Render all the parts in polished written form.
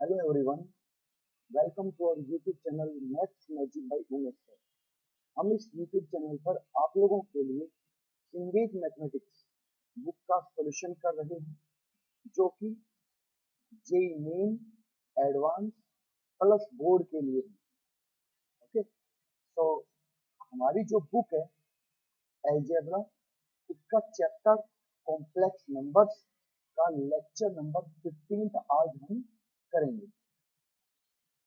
Hello everyone, welcome to our YouTube channel Maths Magic by Umesh sir. हम इस YouTube channel पर आप लोगों के लिए इंग्लिश मैथमेटिक्स बुक का सॉल्यूशन कर रहे हैं, जो कि JEE main, advance plus board के लिए है। ओके, तो हमारी जो बुक है अलजेब्रा, उसका चैप्टर कॉम्प्लेक्स नंबर्स का लेक्चर नंबर 15 आज हम करेंगे।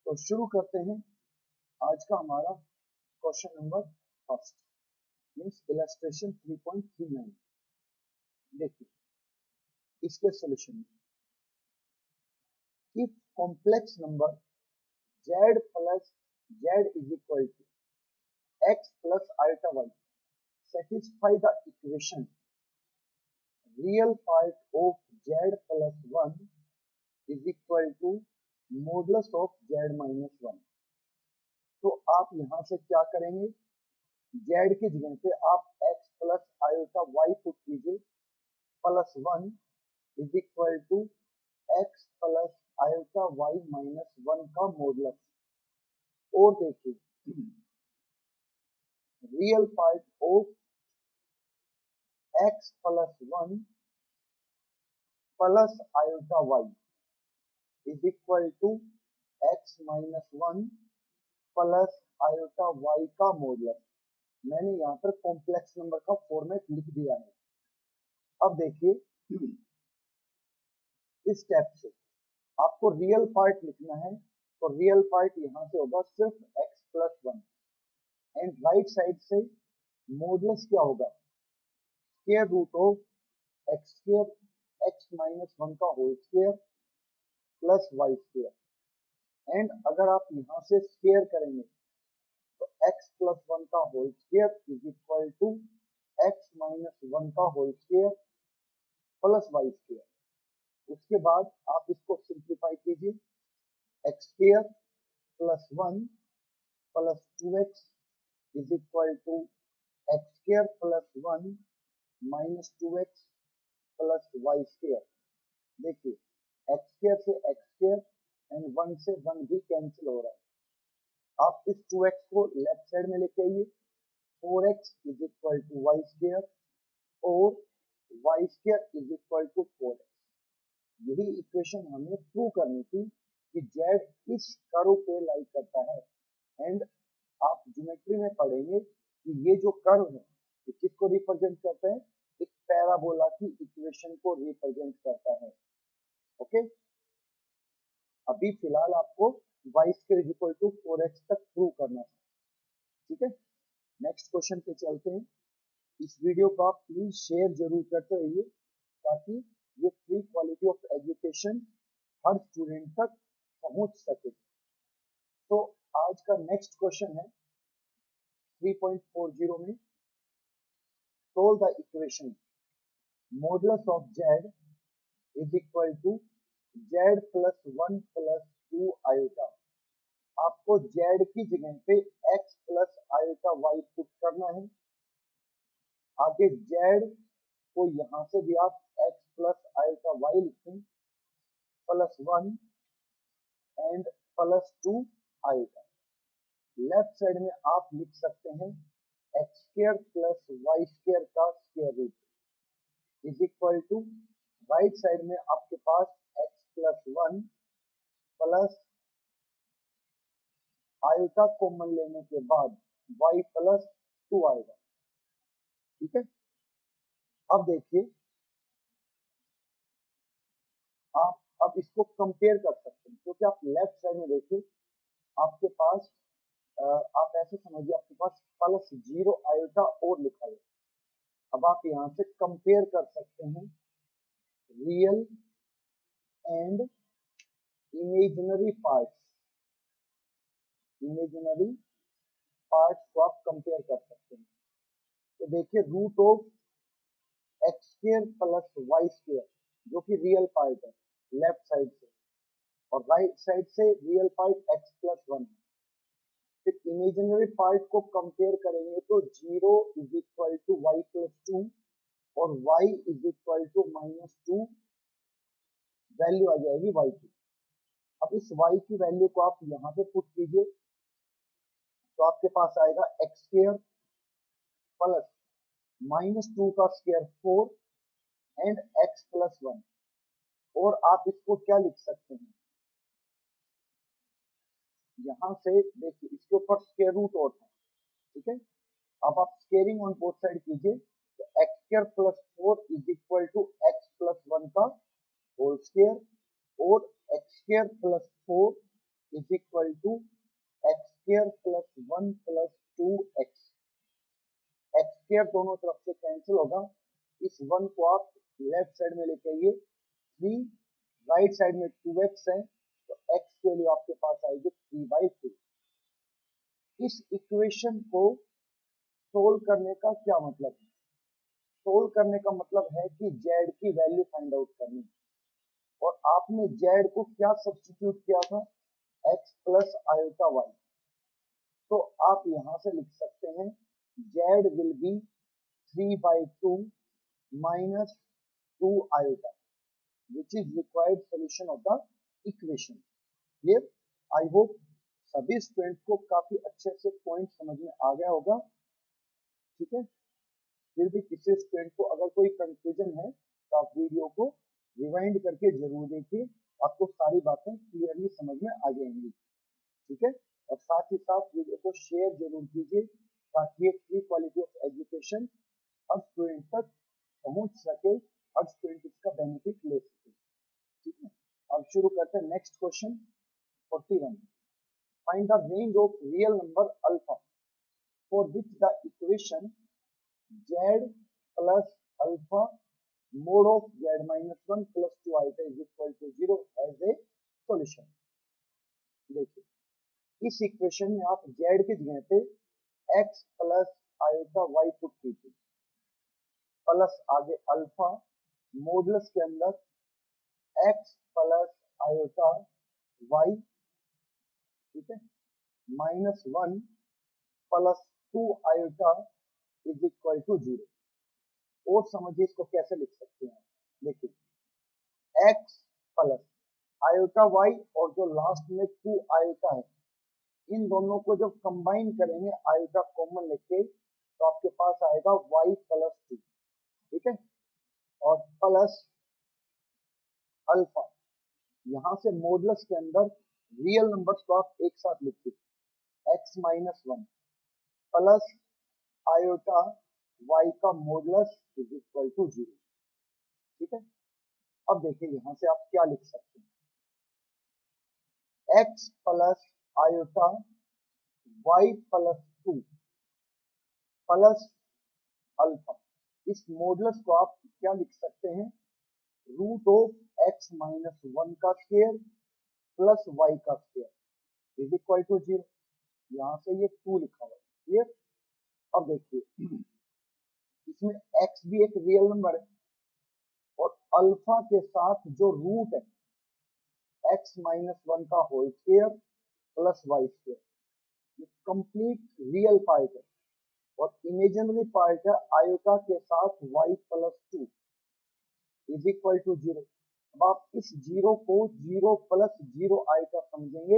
तो शुरू करते हैं। आज का हमारा question number first means illustration 3.39। देखिए इसके सॉल्यूशन में, if complex number z plus z is equal to x plus iota y satisfy the equation real part of z plus 1 is equal to modulus of z minus 1। तो आप यहाँ से क्या करेंगे, z की जगह पे आप x plus iota y put कीजिए, plus 1 is equal to x plus iota y minus 1 का मॉडुलस। और देखिए real part of x plus 1 plus iota y is equal to x minus 1 plus iota y का modulus. मैंने यहाँ पर complex number का format लिख दिया है। अब देखिए इस स्टेप से आपको रियल पार्ट लिखना है, तो रियल पार्ट यहाँ से होगा सिर्फ x plus 1 and right side से मॉडुलस क्या होगा, square root of x square x minus 1 का whole square plus y square. And अगर आप यहाँ से स्क्वायर करेंगे तो x प्लस 1 का whole square is equal to x minus 1 का whole square plus y square. उसके बाद आप इसको सिंप्लीफाई कीजिए, x square plus 1 plus 2x is equal to x square plus 1 minus 2x plus y square. देखिए x square से x square and 1 से 1 भी कैंसिल हो रहा है। आप इस 2x को लेफ्ट साइड में लेके आइए, 4x is equal to y square और y square is equal to 4x। यही इक्वेशन हमें प्रूव करनी थी कि z इस कर्व पे लाई करता है। एंड आप ज्योमेट्री में पढ़ेंगे कि ये जो कर्व है ये किसको रिप्रेजेंट करता है, एक पैराबोला की इक्वेशन को रिप्रेजेंट करता है। ओके, अभी फिलहाल आपको y square is equal to 4x तक प्रूव करना है। ठीक है, नेक्स्ट क्वेश्चन पे चलते हैं। इस वीडियो को आप प्लीज शेयर जरूर करते रहिए ताकि ये free quality of education her student तक पहुंच सके। तो आज का नेक्स्ट क्वेश्चन है 3.40 में, solve the equation modulus of z is equal to z plus 1 plus 2 iota. आपको z की जगह पे x plus iota y put करना है। आगे z को यहाँ से भी आप x प्लस आयोटा y लिखें, plus 1 and plus 2 iota. Left side में आप लिख सकते हैं x square plus y square का square root is equal to, right side में आपके पास x plus 1 plus iota common लेने के बाद y प्लस 2 आएगा। ठीक है, अब देखिए आप अब इसको कंपेयर कर सकते हैं, क्योंकि आप लेफ्ट साइड में देखिए आपके पास आप ऐसे समझिए आपके पास प्लस 0 आयोटा और लिखा है। अब आप यहाँ से कंपेयर कर सकते हैं real and imaginary parts. Imaginary parts को आप कंपेयर कर सकते हैं। तो देखिए root of x square plus y square जो कि रियल पार्ट है लेफ्ट साइड से, और राइट साइड से रियल पार्ट x प्लस 1। फिर इमेजिनरी पार्ट को कंपेयर करेंगे तो 0 is equal to y plus 2 और y is equal to minus 2, value आ जाएगी y की। अब इस y की वैल्यू को आप यहाँ पे पुट कीजिए, तो आपके पास आएगा एक्स स्क्वायर प्लस -2 का स्क्वायर 4 एंड x प्लस 1। और आप इसको क्या लिख सकते हैं, यहाँ से देखिए इसके ऊपर स्क्वायर रूट और है, ठीक है। अब आप स्क्वेयरिंग ऑन बोथ साइड कीजिए, तो x square plus 4 is equal to x plus 1 का होल स्क्वायर, और x square plus 4 is equal to x square plus 1 plus 2x। X square दोनों तरफ से कैंसिल होगा, इस 1 को आप लेफ्ट साइड में लेके आइए, 3 राइट साइड में 2x है, तो x के लिए आपके पास आएगी 3/2। इस इक्वेशन को सोल्व करने का क्या मतलब है, सोल्व करने का मतलब है कि z की वैल्यू फाइंड आउट करनी, और आपने z को क्या सब्स्टिट्यूट किया था, x प्लस आयोटा y। तो आप यहां से लिख सकते हैं z will be 3/2 minus 2 iota, which is required solution of the equation। Here I hope सभी स्टूडेंट को काफी अच्छे से पॉइंट समझ में आ गया होगा, ठीक है। फिर भी किसी स्टूडेंट को अगर कोई कंफ्यूजन है तो आप वीडियो को रिवाइंड करके जरूर देखिए, आपको सारी बातें क्लियरली समझ में आ जाएंगी, ठीक है। और साथ ही साथ वीडियो को शेयर जरूर कीजिए, ताकि एक free quality of education her student तक पहुंच सके, हर स्टूडेंट इसका बेनिफिट ले सके, ठीक है। अब शुरू करते हैं next question 41। Find the range of real number alpha for which the equation z plus alpha mod of z minus 1 plus 2 iota is equal to 0 as a solution। देखिए इस इक्वेशन में आप z की जगह पे x plus iota y put कीजिए, plus आगे alpha modulus के अंदर x प्लस आयोटा y, ठीक है, -1 plus 2 iota is equal to 0। और समझिए इसको कैसे लिख सकते हैं, देखिए x प्लस आयोटा y और जो लास्ट में 2 आयोटा है, इन दोनों को जब कंबाइन करेंगे आयोटा कॉमन लेके, तो आपके पास आएगा y प्लस 2, ठीक है। और प्लस अल्फा, यहां से मॉडुलस के अंदर रियल नंबर्स को आप एक साथ लिखिए, x minus 1 plus iota y का मॉडुलस इज इक्वल टू 0, ठीक है। अब देखिए यहां से आप क्या लिख सकते हैं, x plus iota y plus 2 plus alpha, इस मॉडुलस को आप क्या लिख सकते हैं, रूट ऑफ x माइनस 1 का स्क्वायर प्लस y का स्क्वायर इज इक्वल टू 0। यहाँ से ये 2 लिखा हुआ है, क्लियर। अब देखिए इसमें x भी एक रियल नंबर है, और अल्फा के साथ जो रूट है x माइनस 1 का whole square plus y square, ये कंप्लीट रियल पार्ट है, और इमेजिनरी पार्ट है आयोटा के साथ y plus 2 is equal to 0। अब आप इस 0 को 0 प्लस 0 आयोटा समझेंगे,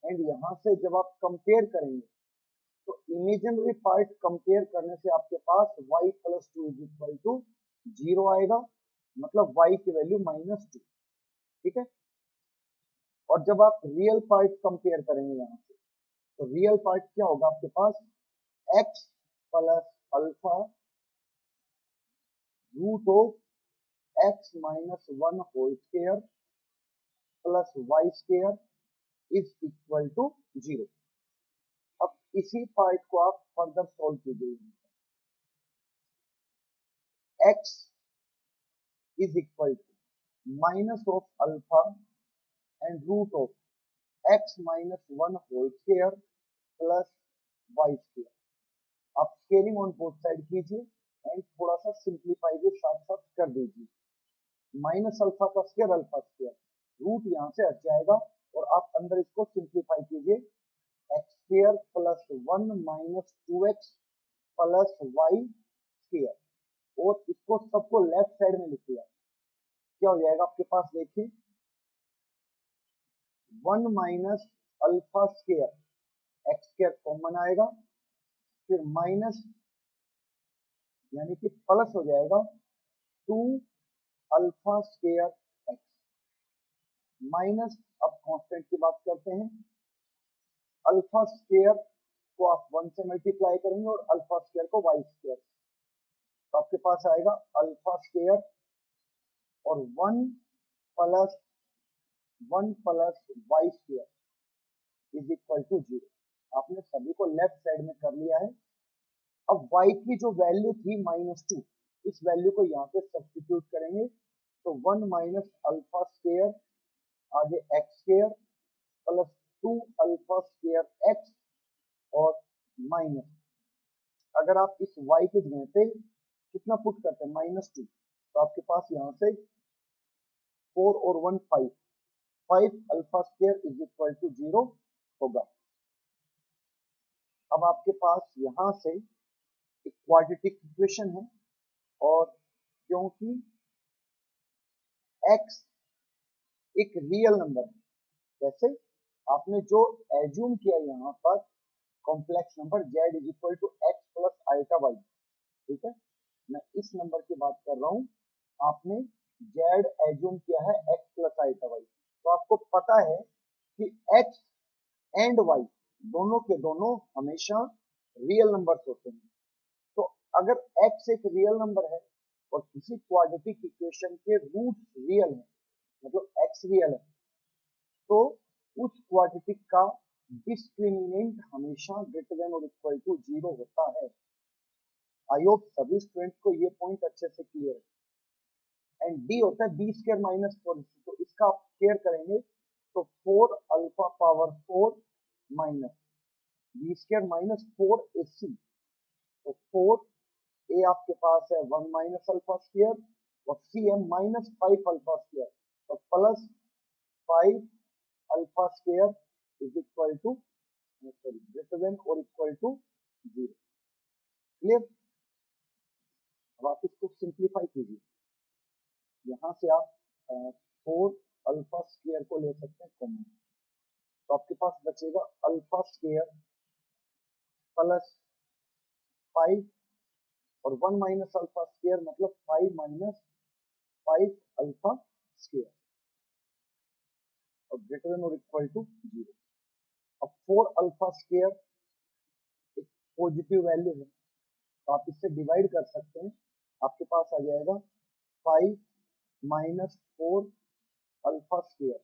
एंड यहाँ से जब आप कंपेयर करेंगे तो इमेजिनरी पार्ट कंपेयर करने से आपके पास y plus 2 is equal to 0 आएगा, मतलब y की वैल्यू -2, ठीक है। और जब आप रियल पार्ट कंपेयर करेंगे यहाँ से, तो रियल पार्ट क्या होगा आपके पास, x plus alpha root of x minus 1 whole square plus y square is equal to 0। अब इसी पार्ट को आप फर्दर सोल्व कीजिए, x is equal to minus of alpha and root of x minus 1 whole square plus y square. आप scaling on both side कीजिए and थोड़ा सा simplify भी साथ साथ कर दीजिए, माइनस अल्फा का स्क्वायर अल्फा स्क्वायर, रूट यहाँ से हट जाएगा, और आप अंदर इसको सिंप्लीफाई कीजिए, x square plus 1 minus 2x plus y square, और इसको सबको लेफ्ट साइड में लिखिएगा, क्या हो जाएगा आपके पास, देखिए 1 minus alpha square x square common आएगा, फिर माइनस यानी कि प्लस हो जाएगा 2 अल्फा स्क्वायर एक्स माइनस, अब कांस्टेंट की बात करते हैं, अल्फा स्क्वायर को आप 1 से मल्टीप्लाई करेंगे और अल्फा स्क्वायर को वाई स्क्वायर, तो आपके पास आएगा अल्फा स्क्वायर और 1 plus y square is equal to 0। आपने सभी को लेफ्ट साइड में कर लिया है। अब y की जो वैल्यू थी -2, इस वैल्यू को यहाँ पे सब्स्टिट्यूट करेंगे, तो 1 माइनस अल्फा स्क्वायर आगे x square plus 2 alpha square x और माइनस, अगर आप इस y के जगह पे कितना पुट करते हैं -2, तो आपके पास यहाँ से 4 और 1 5 alpha square is equal to 0 होगा। अब आपके पास यहाँ से एक क्वाड्रेटिक इक्वेशन है, और क्योंकि x एक रियल नंबर है, जैसे आपने जो एज्यूम किया यहाँ पर complex number z is equal to x plus iota y, ठीक है, मैं इस नंबर की बात कर रहा हूँ, आपने z एज्यूम किया है x प्लस आइटा वाई, तो आपको पता है कि x एंड y दोनों के दोनों हमेशा रियल नंबर होते हैं। तो अगर x एक रियल नंबर है और किसी क्वाड्रेटिक इक्वेशन के रूट रियल है, मतलब x रियल है, तो उस क्वाड्रेटिक का डिस्क्रिमिनेंट हमेशा ग्रेटर देन और इक्वल टू 0 होता है। आई होप सभी स्टूडेंट्स को ये पॉइंट अच्छे से क्लियर है। एंड डी होता है बी स्क्वायर माइनस 4, तो इसका आप केयर करेंगे, तो 4 alpha power 4 minus b square minus 4 AC, तो 4 ए आपके पास है 1 माइनस अल्फा स्क्वायर और सी है माइनस 5 अल्फा स्क्वायर, तो plus 5 alpha square is equal to greater than और इक्वल टू 0। क्लियर? अब आप इसको सिंप्लीफाई कीजिए, यहाँ से आप 4 अल्फा स्क्वायर को ले सकते हैं कॉमन, तो आपके पास बचेगा अल्फा स्क्वायर प्लस 5 और 1 माइनस अल्फा स्क्वायर मतलब 5 माइनस 5 अल्फा स्क्वायर और ग्रेटर देन और इक्वल टू 0। अब 4 अल्फा स्क्वायर एक पॉजिटिव वैल्यू है, तो आप इससे डिवाइड कर सकते हैं, आपके पास आ जाएगा 5 minus 4 alpha square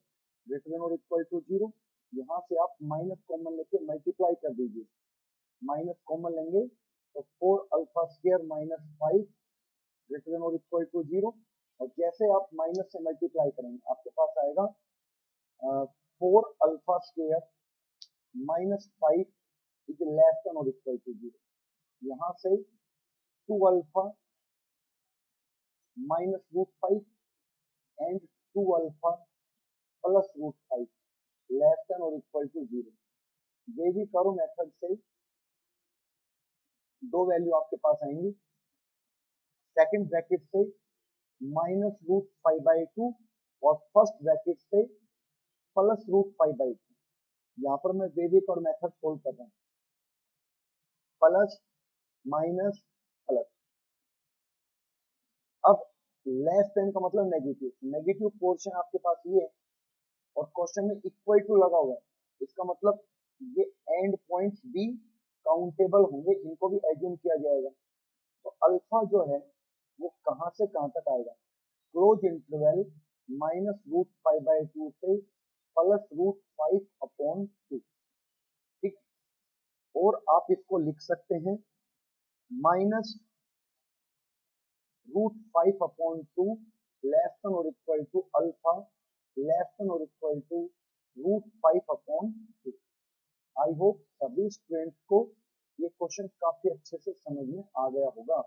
greater than और इक्वल टू 0। यहाँ से आप माइनस कॉमन लेके मल्टीप्लाई कर दीजिए, माइनस कॉमन लेंगे तो 4 alpha square minus 5 greater than और इक्वल टू 0, और जैसे आप माइनस से मल्टीप्लाई करेंगे आपके पास आएगा 4 alpha square minus 5 is less than और इक्वल टू 0। यहाँ से 2 alpha minus root 5 and 2 alpha plus root 5 less than और equal to 0। Wavy curve method से दो वैल्यू आपके पास आएंगी, सेकंड ब्रैकेट से माइनस रूट 5/2 और फर्स्ट ब्रैकेट से प्लस रूट 5/2। यहाँ पर मैं बेबी और मेथड सोल्व कर रहा हूँ, प्लस माइनस प्लस। अब लेस देन का मतलब नेगेटिव, नेगेटिव पोर्शन आपके पास ये है और क्वेश्चन में इक्वल टू लगा हुआ है, इसका मतलब ये एंड पॉइंट्स भी काउंटेबल होंगे, इनको भी एज्यूम किया जाएगा। तो अल्फा जो है वो कहां से कहां तक आएगा, क्लोज इंटरवल माइनस रूट 5/2 से प्लस रूट 5/2, ठीक। और आप इसको लिख सकते हैं माइनस रूट 5/2 लेस देन और equal to alpha less than और equal to root 5/2। I hope सभी स्टूडेंट्स को ये क्वेश्चन काफी अच्छे से समझ में आ गया होगा,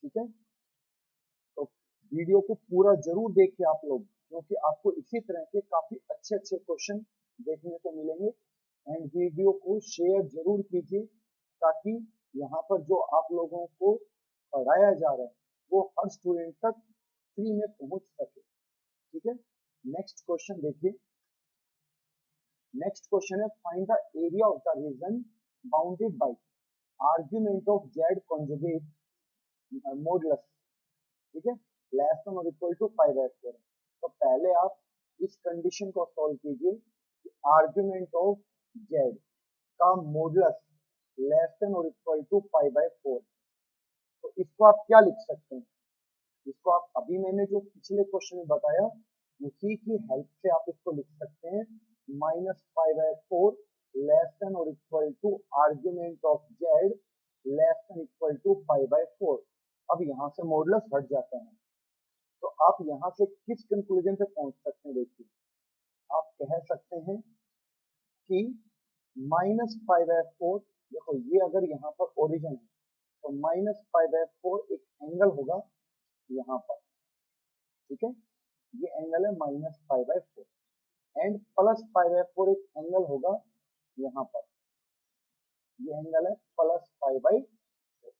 ठीक है। तो वीडियो को पूरा जरूर देखिए आप लोग, क्योंकि आपको इसी तरह के काफी अच्छे अच्छे क्वेश्चन देखने को मिलेंगे। एंड वीडियो को शेयर जरूर कीजिए, ताकि यहाँ पर जो आप लोगों को पढ़ाया जा रहा है वो हर स्टूडेंट तक फ्री में पहुंच सके, ठीक है। नेक्स्ट क्वेश्चन देखिए, नेक्स्ट क्वेश्चन है find the area of the reason bounded by argument of Z conjugate modulus, ठीक है, लेस देन और इक्वल टू पाई बाय 4। तो पहले आप इस कंडीशन को सॉल्व कीजिए कि आर्ग्यूमेंट ऑफ जेड का मॉडुलस लेस देन और इक्वल टू पाई बाय 4। तो इसको आप क्या लिख सकते हैं, इसको आप अभी मैंने जो पिछले क्वेश्चन में बताया उसी की हेल्प से आप इसको लिख सकते हैं minus pi by 4 less than और equal to argument of z less than equal to pi by 4। अब यहाँ से मॉडुलस हट जाता है, तो आप यहाँ से किस कंक्लूजन पे पहुंच सकते हैं, देखिए आप कह सकते हैं कि माइनस पाई बाय 4, देखो ये अगर यहाँ पर ओरिजिन है तो माइनस पाई बाय 4 एक एंगल होगा यहाँ पर, ठीक है, ये एंगल है minus pi by 4 and plus pi by 4 एक एंगल होगा यहाँ पर, ये एंगल है प्लस पाई बाय 4,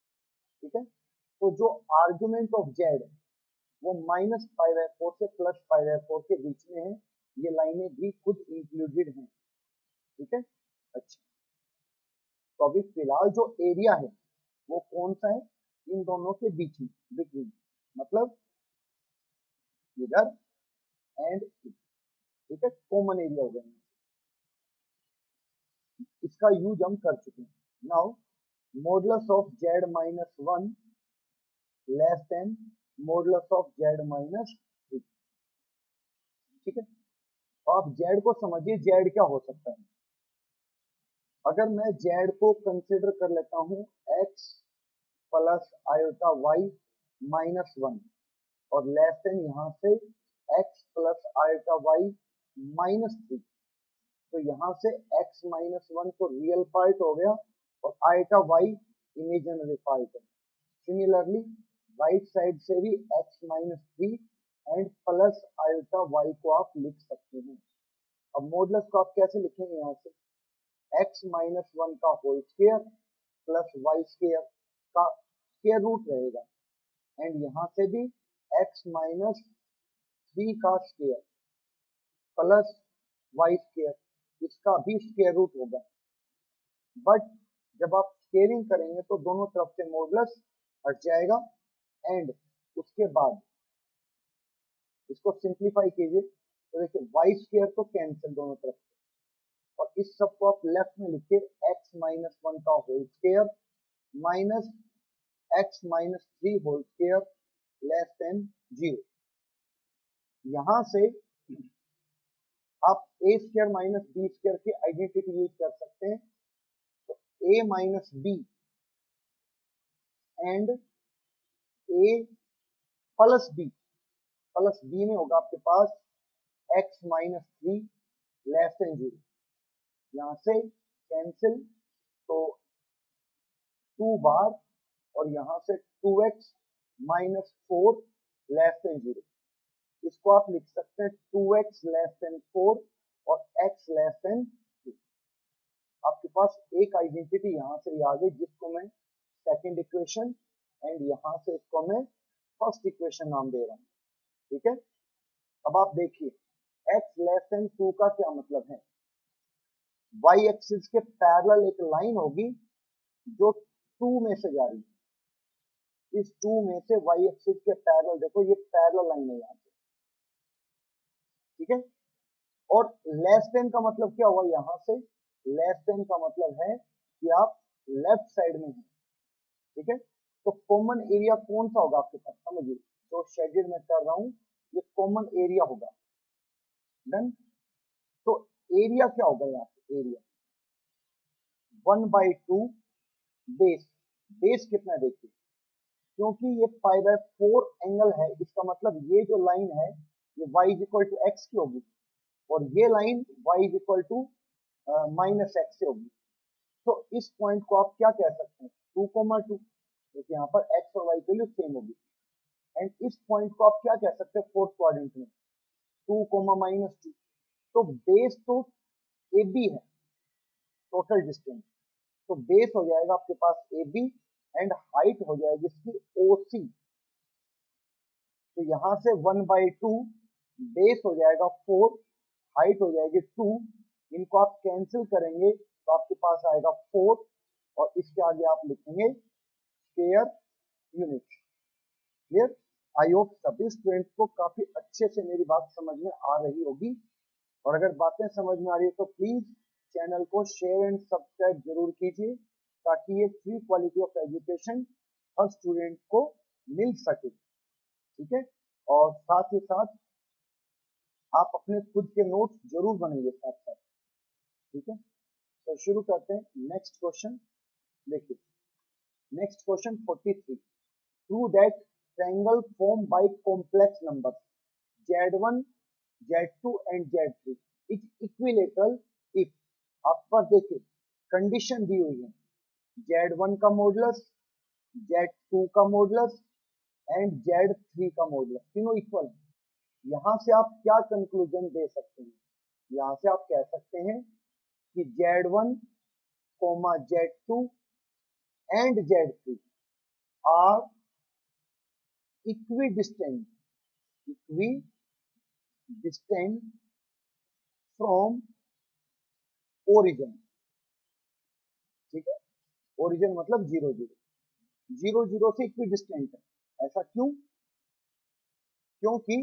ठीक है। तो जो आर्गुमेंट ऑफ जेड वो माइनस पाई बाय 4 से प्लस पाई बाय 4 के बीच में है, ये लाइनें भी खुद इंक्लूडेड हैं, ठीक है। अच्छा, तो अभी फिलहाल जो एरिया है वो कौन सा है, इन दोनों के बीच में, बिटवीन, मतलब इधर एंड, ठीक है, कॉमन एरिया हो गया, इसका यूज हम कर चुके हैं। Now modulus of Z minus 1 less than modulus of Z minus 3, ठीक है। तो आप जेड को समझिए, जेड क्या हो सकता है, अगर मैं जेड को कंसिडर कर लेता हूं x plus iota y minus 1 और लेस देन यहां से x plus iota y minus 3, तो यहाँ से x माइनस 1 तो रियल पार्ट हो गया और आइटा y इमेजिनरी पार्ट है। सिमिलरली राइट साइड से भी x minus 3 and plus iota y को आप लिख सकते हैं। अब मॉडुलस को आप कैसे लिखेंगे, यहाँ से x माइनस 1 का whole square plus y square का स्क्वायर रूट रहेगा एंड यहाँ से भी x माइनस 3 का स्क्वायर प्लस वाई स्क्वायर, इसका भी स्क्वायर रूट होगा। बट जब आप स्केयरिंग करेंगे तो दोनों तरफ से मॉडुलस हट जाएगा एंड उसके बाद इसको सिंप्लीफाई कीजिए तो देखिए वाई स्क्वायर तो कैंसिल दोनों तरफ से और इस सब को आप लेफ्ट में लिखिए एक्स माइनस 1 का whole square minus x minus 3 whole square less than 0। यहां से आप a square minus b square की आइडेंटिटी यूज कर सकते हैं, तो a minus b and a plus b में होगा आपके पास एक्स माइनस 3 लेस देन 0, यहाँ से कैंसिल तो 2 बार और यहाँ से 2x माइनस 4 लेस देन 0, इसको आप लिख सकते हैं 2x लेस देन 4 और x लेस देन 2। आपके पास एक आइडेंटिटी यहाँ से आ गई जिसको मैं सेकंड इक्वेशन एंड यहाँ से इसको मैं फर्स्ट इक्वेशन नाम दे रहा हूँ, ठीक है। अब आप देखिए x लेस देन 2 का क्या मतलब है, y एक्सिस के पैरेलल एक लाइन होगी जो 2 में से जा रही है, इस 2 में से y एक्सिस के पैरेलल, देखो ये पैरेलल लाइन है यहाँ से, ठीक है। और लेस देन का मतलब क्या हुआ, यहाँ से लेस देन का मतलब है कि आप लेफ्ट साइड में हैं, ठीक है। तो कॉमन एरिया कौन सा होगा आपके पास, समझिए जो शेडेड में कर रहा हूं ये कॉमन एरिया होगा, डन। तो एरिया क्या होगा, यहाँ पे एरिया 1/2 बेस, बेस कितना है देखिए, क्योंकि ये पाई बाय 4 एंगल है, इसका मतलब ये जो लाइन है ये y is equal to x की होगी और ये line y is equal to minus x से होगी। तो इस पॉइंट को आप क्या कह सकते हैं 2,2, क्योंकि यहाँ पर x और y की वैल्यू सेम होगी एंड इस पॉइंट को आप क्या कह सकते हैं फोर्थ क्वाड्रेंट में 2,-2। तो बेस तो ए बी है, टोटल डिस्टेंस, तो बेस हो जाएगा आपके पास ए बी एंड हाइट हो जाएगी इसकी OC, तो यहाँ से 1/2 बेस हो जाएगा 4, हाइट हो जाएगी 2 इनको आप कैंसिल करेंगे तो आपके पास आएगा 4 और इसके आगे आप लिखेंगे स्क्वायर यूनिट। क्लियर? आई होप सभी स्टूडेंट्स को काफी अच्छे से मेरी बात समझ में आ रही होगी, और अगर बातें समझ में आ रही है तो प्लीज चैनल को शेयर एंड सब्सक्राइब जरूर कीजिए ताकि ये free quality of education her student को मिल सके। ठीक है, और साथ ही साथ आप अपने खुद के नोट्स जरूर बनाइए साथ साथ। ठीक है, तो शुरू करते हैं नेक्स्ट क्वेश्चन। देखिए next question 43, prove that triangle form by complex numbers Z1 Z2 and Z3 is equilateral if. आप पर देखिए कंडीशन दी हुई है Z1 का मॉडुलस, Z2 का मॉडुलस एंड Z3 का मॉडुलस तीनों इक्वल है। यहां से आप क्या कंक्लूजन दे सकते हैं? यहां से आप कह सकते हैं कि Z1, Z2 and Z3 are equidistant from origin. ठीक है, ओरिजिन मतलब 0 0 0 से इक्विडिस्टेंट है। ऐसा क्यों? क्योंकि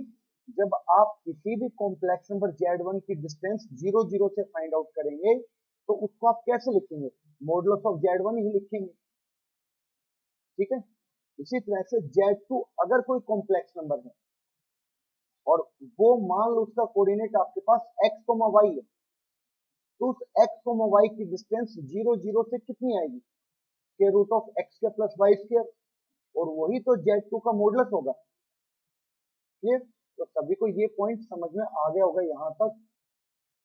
जब आप किसी भी कॉम्प्लेक्स नंबर Z1 की डिस्टेंस 0 0 से फाइंड आउट करेंगे तो उसको आप कैसे लिखेंगे? मॉडुलस ऑफ Z1 ही लिखेंगे। ठीक है, इसी तरह से Z2 अगर कोई कॉम्प्लेक्स नंबर है और वो मान लो उसका कोऑर्डिनेट आपके पास x, y है, तो उस x, y की डिस्टेंस 0 0 से कितनी आएगी? के रूट ऑफ x के प्लस वाई स्क्वायर, और वही तो Z2 का मॉडुलस होगा। क्लियर? तो सभी को ये पॉइंट समझ में आ गया होगा यहां तक।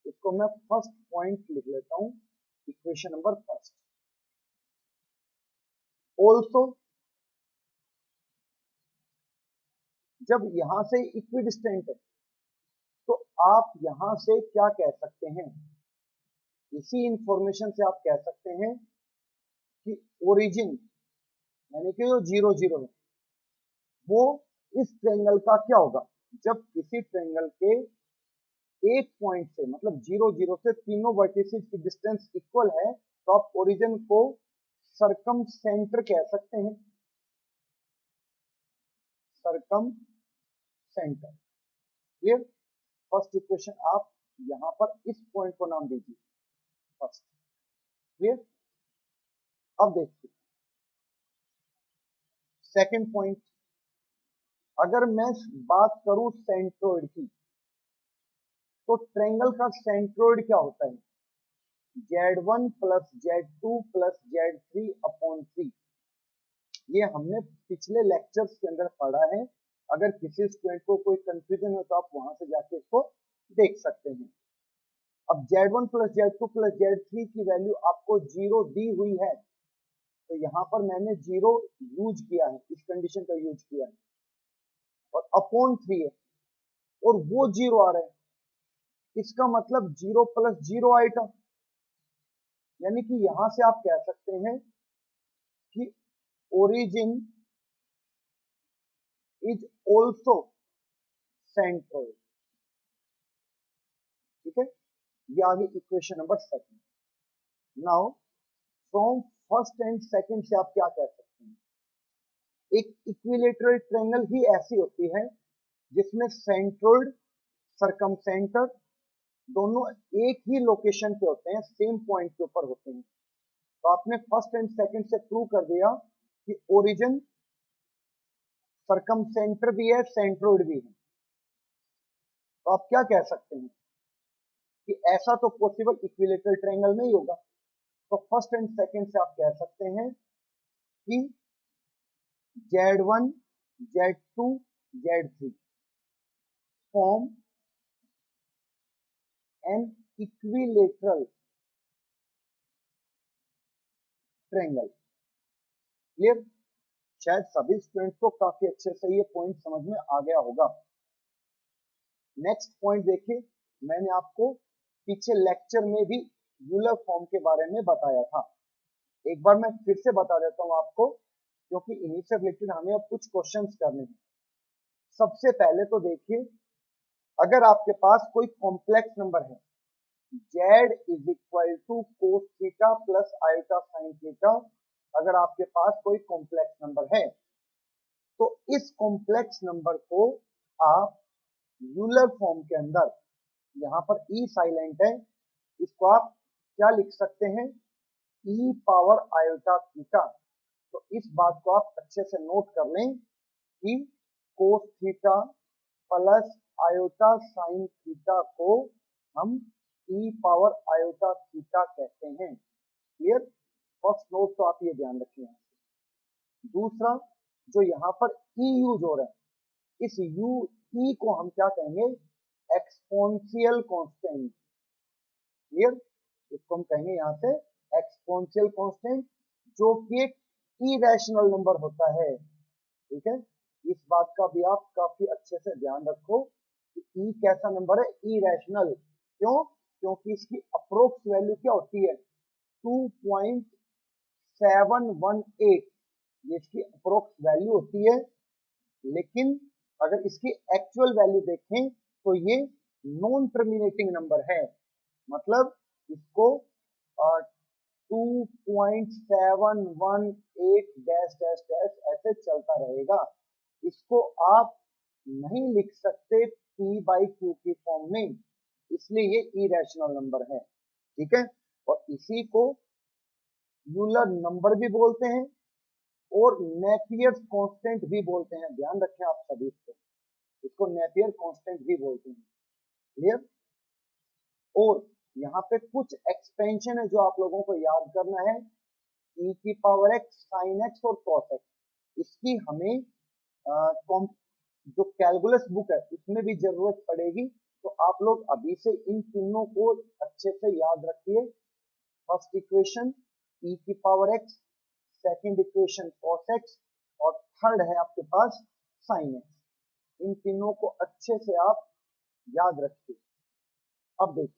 इसको मैं फर्स्ट पॉइंट लिख लेता हूं, इक्वेशन नंबर फर्स्ट। ऑल्सो जब यहां से इक्विडिस्टेंट है तो आप यहां से क्या कह सकते हैं? इसी इंफॉर्मेशन से आप कह सकते हैं कि ओरिजिन यानी कि जो 0 0 है वो इस ट्रायंगल का क्या होगा? जब किसी ट्रायंगल के एक पॉइंट से मतलब 0 0 से तीनों वर्टिसेस की डिस्टेंस इक्वल है तो आप ओरिजिन को सरकम सेंटर कह सकते हैं। सरकम सेंटर। क्लियर? फर्स्ट इक्वेशन आप यहां पर इस पॉइंट को नाम दीजिए फर्स्ट। क्लियर? अब देखिए सेकंड पॉइंट, अगर मैं बात करूं सेंट्रोइड की तो ट्रायंगल का सेंट्रोइड क्या होता है? Z1 plus Z2 plus Z3 upon 3। ये हमने पिछले लेक्चर्स के अंदर पढ़ा है। अगर किसी स्टूडेंट को कोई कंफ्यूजन हो तो आप वहां से जाके इसको देख सकते हैं। अब Z1 plus Z2 plus Z3 की वैल्यू आपको 0 दी हुई है तो यहाँ पर मैंने 0 यूज किया है, इस कंडीशन का यूज किया है, और अपॉन 3 है और वो 0 आ रहा है। इसका मतलब 0 प्लस 0 आइटम, यानी कि यहां से आप कह सकते हैं कि ओरिजिन इज ऑल्सो सेंट्रोइड। ठीक है, ये आ गई equation number second. Now from first and second से आप क्या कह सकते हैं? एक इक्विलेटरल ट्रायंगल ही ऐसी होती है जिसमें सेंट्रोइड, सरकम सेंटर दोनों एक ही लोकेशन पे होते हैं, सेम पॉइंट के ऊपर होते हैं। तो आपने फर्स्ट एंड सेकंड से प्रूव कर दिया कि ओरिजिन सरकम सेंटर भी है, सेंट्रोइड भी है। तो आप क्या कह सकते हैं कि ऐसा तो पॉसिबल इक्विलेटरल ट्रायंगल में ही होगा। तो फर्स्ट एंड सेकंड से आप कह सकते हैं कि Z1 Z2 Z3 form an equilateral triangle. Clear? शायद सभी स्टूडेंट्स को काफी अच्छे से ये पॉइंट समझ में आ गया होगा। नेक्स्ट पॉइंट देखिए, मैंने आपको पीछे लेक्चर में भी यूलर फॉर्म के बारे में बताया था। एक बार मैं फिर से बता देता हूं आपको, क्योंकि इन्हीं से रिलेटेड हमें अब कुछ क्वेश्चंस करने हैं। सबसे पहले तो देखिए, अगर आपके पास कोई कॉम्प्लेक्स नंबर है z is equal to cos theta plus iota sine theta अगर आपके पास कोई कॉम्प्लेक्स नंबर है, तो इस कॉम्प्लेक्स नंबर को आप यूलर फॉर्म के अंदर, यहाँ पर ई साइलेंट है, इसको आप क्या लिख सकते हैं, ई पावर आयोटा थीटा। तो इस बात को आप अच्छे से नोट कर लें कि कोस theta plus iota sine theta को हम ई पावर आयोटा थीटा कहते हैं। क्लियर? फर्स्ट नोट तो आप ये ध्यान रखिए। दूसरा, जो यहाँ पर ई यूज हो रहा है, इस यू ई को हम क्या कहेंगे, एक्सपोनेंशियल कांस्टेंट। क्लियर? इसको हम कहेंगे यहाँ से एक्सपोनेंशियल कांस्टेंट, जो कि एक इरेशनल नंबर होता है। ठीक है, इस बात का भी आप काफी अच्छे से ध्यान रखो कि ई कैसा नंबर है, इरेशनल। क्यों? क्योंकि इसकी अप्रोक्स वैल्यू क्या होती है, 2.718, ये इसकी अप्रोक्स वैल्यू होती है। लेकिन अगर इसकी एक्चुअल वैल्यू देखें तो ये नॉन टर्मिनेटिंग नंबर है, मतलब इसको 2.718 डैश डैश डैश ऐसे चलता रहेगा। इसको आप नहीं लिख सकते p बाई क्यू की फॉर्म में, इसलिए ये इरेशनल नंबर है। ठीक है, और इसी को यूलर नंबर भी बोलते हैं और नेपियर कांस्टेंट भी बोलते हैं। ध्यान रखें आप सभी इसको नेपियर कांस्टेंट भी बोलते हैं। क्लियर? और यहाँ पे कुछ एक्सपेंशन है जो आप लोगों को याद करना है, e की पावर x, साइन x और cos x। इसकी हमें जो कैलकुलस बुक है उसमें भी जरूरत पड़ेगी, तो आप लोग अभी से इन तीनों को अच्छे से याद रखिए। फर्स्ट इक्वेशन e की power x, second equation cos x और थर्ड है आपके पास साइन x। इन तीनों को अच्छे से आप याद रखिए। अब देखिए,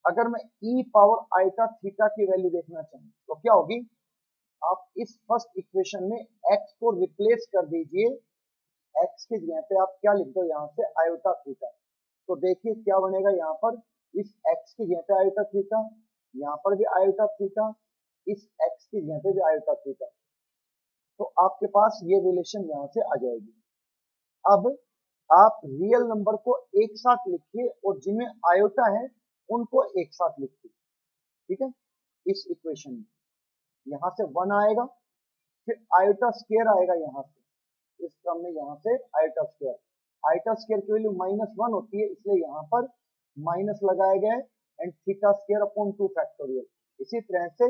अगर मैं e पावर आयोटा थीटा की वैल्यू देखना चाहूँ तो क्या होगी, आप इस फर्स्ट इक्वेशन में x को रिप्लेस कर दीजिए, x की जगह पे आप क्या लिख दो यहाँ से, आयोटा थीटा। तो देखिए क्या बनेगा, यहाँ पर इस x की जगह पे आयोटा थीटा, यहाँ पर भी आयोटा थीटा, इस x की जगह पे भी आयोटा थीटा। तो आपके पास ये रिलेशन यहाँ से आ जाएगी। अब आप रियल नंबर को एक साथ लिखिए और जिनमें आयोटा है उनको एक साथ लिखिए। ठीक है, इस इक्वेशन में यहाँ से 1 आएगा, फिर आयोटा स्क्वायर आएगा यहाँ से, इस क्रम में यहाँ से आयोटा स्क्वायर। आयोटा स्क्वायर की वैल्यू -1 होती है, इसलिए यहाँ पर माइनस लगाया गया है, and theta square upon 2 factorial. इसी तरह से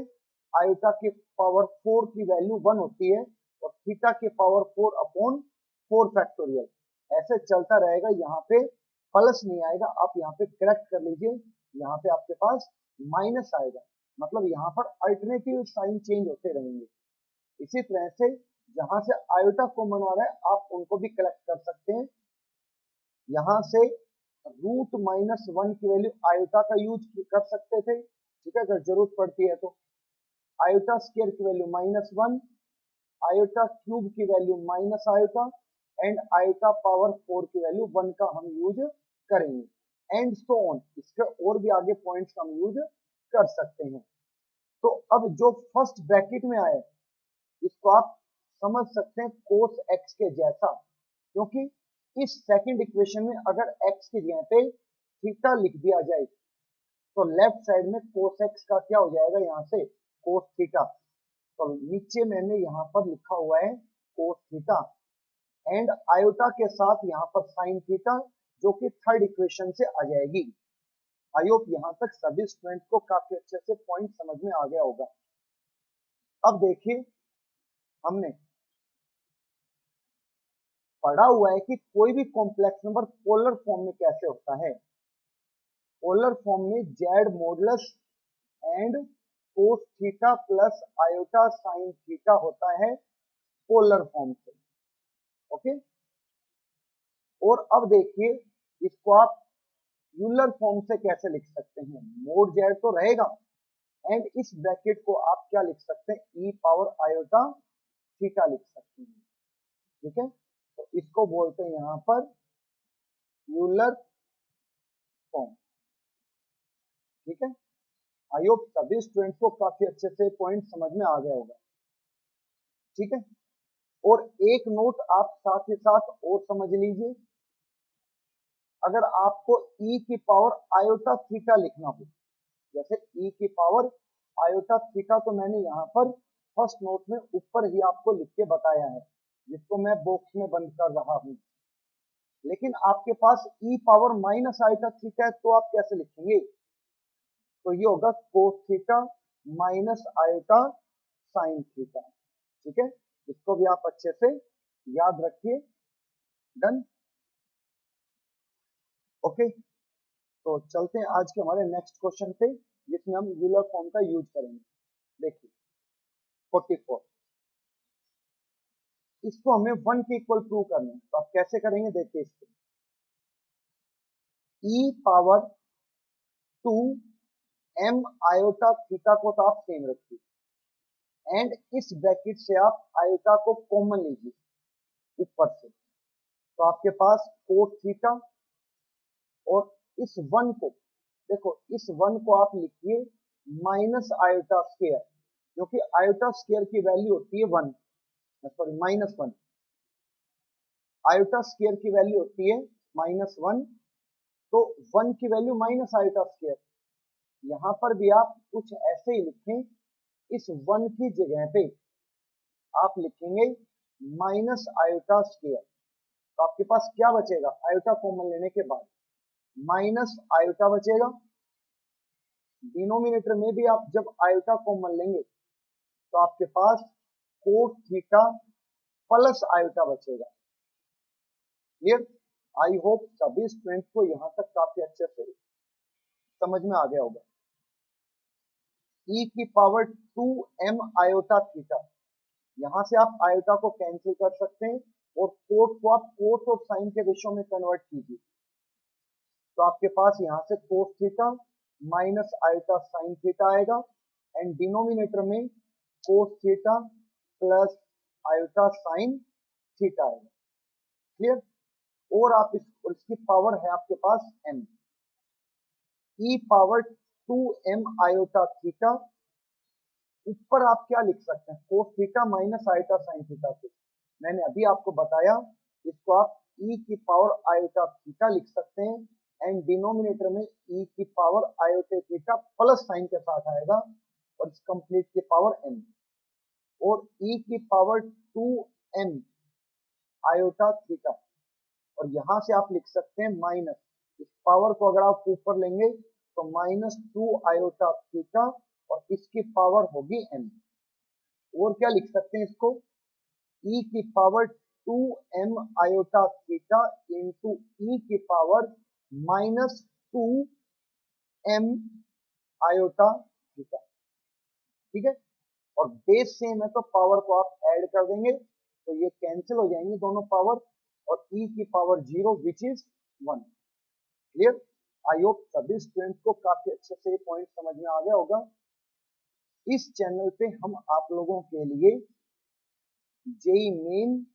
आयोटा की पावर 4 की वैल्यू 1 होती है और थीटा की पावर 4 अपॉन 4 फैक्टोरियल। ऐसे चलता रहेगा, यहाँ पे प्लस नहीं आएगा, आप यहाँ पे करेक्ट कर लीजिए, यहाँ पे आपके पास माइनस आएगा, मतलब यहाँ पर अल्टरनेटिव साइन चेंज होते रहेंगे। इसी तरह से जहां से आयोटा कॉमन आ रहा है आप उनको भी कलेक्ट कर सकते हैं। यहां से √-1 की वैल्यू आयोटा का यूज कर सकते थे, ठीक है, अगर जरूरत पड़ती है तो। आयोटा स्क्वायर की वैल्यू -1, आयोटा क्यूब की value minus iota, and iota power 4 की वैल्यू 1 का हम यूज करेंगे, एंड सो ऑन। इसके और भी आगे पॉइंट्स हम यूज कर सकते हैं। तो अब जो फर्स्ट ब्रैकेट में आया इसको आप समझ सकते हैं कोस एक्स के जैसा, क्योंकि इस सेकंड इक्वेशन में अगर x की जगह पे थीटा लिख दिया जाए तो लेफ्ट साइड में कोस एक्स का क्या हो जाएगा, यहाँ से कोस थीटा। तो नीचे मैंने यहाँ पर लिखा हुआ है कोस थीटा, एंड आयोटा के साथ यहाँ पर साइन थीटा, जो कि थर्ड इक्वेशन से आ जाएगी। आई होप यहाँ तक सभी स्टूडेंट को काफी अच्छे से पॉइंट समझ में आ गया होगा। अब देखिए, हमने पढ़ा हुआ है कि कोई भी कॉम्प्लेक्स नंबर पोलर फॉर्म में कैसे होता है। पोलर फॉर्म में Z modulus and cos theta plus iota sine theta होता है पोलर फॉर्म से। ओके, और अब देखिए इसको आप यूलर फॉर्म से कैसे लिख सकते हैं। मोड जेड तो रहेगा, एंड इस ब्रैकेट को आप क्या लिख सकते हैं, ई पावर आयोटा थीटा लिख सकते हैं। ठीक है, तो इसको बोलते हैं यहाँ पर यूलर फॉर्म। ठीक है, आई होप सभी स्टूडेंट्स को काफी अच्छे से पॉइंट समझ में आ गया होगा। ठीक है, और एक नोट आप साथ ही साथ और समझ लीजिए, अगर आपको e की पावर आयोटा थीटा लिखना हो, जैसे e की पावर आयोटा थीटा, तो मैंने यहाँ पर फर्स्ट नोट में ऊपर ही आपको लिख के बताया है, जिसको मैं बॉक्स में बंद कर रहा हूँ। लेकिन आपके पास e power minus iota theta है, तो आप कैसे लिखेंगे? तो ये होगा cos theta minus iota sine theta. ठीक है, इसको भी आप अच्छे से याद रखिए। Done, okay. तो चलते हैं आज के हमारे नेक्स्ट क्वेश्चन पे, जिसमें हम यूलर फॉर्म का यूज करेंगे। देखिए 44, इसको हमें 1 के इक्वल प्रूव करना है, तो आप कैसे करेंगे? देखिए, इसको e power 2 m iota theta को तो आप सेम रखिए, एंड इस ब्रैकेट से आप आयोटा को कॉमन लीजिए ऊपर से, तो आपके पास कोस थीटा, और इस 1 को देखो, इस 1 को आप लिखिए माइनस आयोटा स्क्वायर, क्योंकि आयोटा स्क्वायर की वैल्यू होती है 1, सॉरी -1, आयोटा स्क्वायर की वैल्यू होती है -1, तो 1 की वैल्यू माइनस आयोटा स्क्वायर। यहाँ पर भी आप कुछ ऐसे ही लिखें, इस 1 की जगह पे आप लिखेंगे माइनस आयोटा स्क्वायर, तो आपके पास क्या बचेगा? आयोटा कॉमन लेने के बाद माइनस आयोटा बचेगा। डिनोमिनेटर में भी आप जब आयोटा कॉमन लेंगे, तो आपके पास कोस थीटा प्लस आयोटा बचेगा। क्लियर? आई होप सभी स्टूडेंट्स को यहाँ तक काफी अच्छे से समझ में आ गया होगा। e की पावर 2m आयोटा थीटा, यहाँ से आप आयोटा को कैंसिल कर सकते हैं, और कोस को आप कोस और साइन के रेशो में कन्वर्ट कीजिए, तो आपके पास यहाँ से cos theta minus iota sine theta आएगा, एंड डिनोमिनेटर में कोस theta plus iota sine theta आएगा। क्लियर? और आप इसकी पावर है आपके पास m, e power 2m iota theta, ऊपर आप क्या लिख सकते हैं? Cos theta minus iota sine theta से मैंने अभी आपको बताया, इसको आप e की पावर आयोटा थीटा लिख सकते हैं, एंड डिनोमिनेटर में e की power iota theta plus sign के साथ आएगा, और इस कंप्लीट की पावर m, और e की पावर 2m आयोटा थीटा, और यहां से आप लिख सकते हैं माइनस, इस पावर को अगर आप ऊपर लेंगे तो -2 आयोटा थीटा, और इसकी पावर होगी m। और क्या लिख सकते हैं इसको? e की power 2m iota theta into e की पावर -2m आयोटा थीटा। ठीक है, और बेस सेम है तो पावर को आप ऐड कर देंगे, तो ये कैंसिल हो जाएंगे दोनों पावर, और e की power 0 which is 1। Clear? I hope सभी स्टूडेंट्स को काफी अच्छे से पॉइंट समझ में आ गया होगा। इस चैनल पे हम आप लोगों के लिए JEE Main,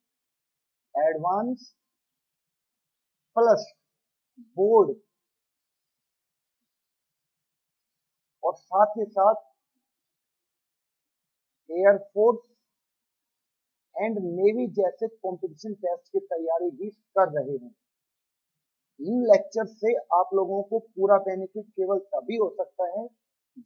advance plus board, और साथ ही साथ एयरफोर्स एंड नेवी जैसे कंपटीशन टेस्ट की तैयारी भी कर रहे हैं। इन लेक्चर से आप लोगों को पूरा बेनिफिट केवल तभी हो सकता है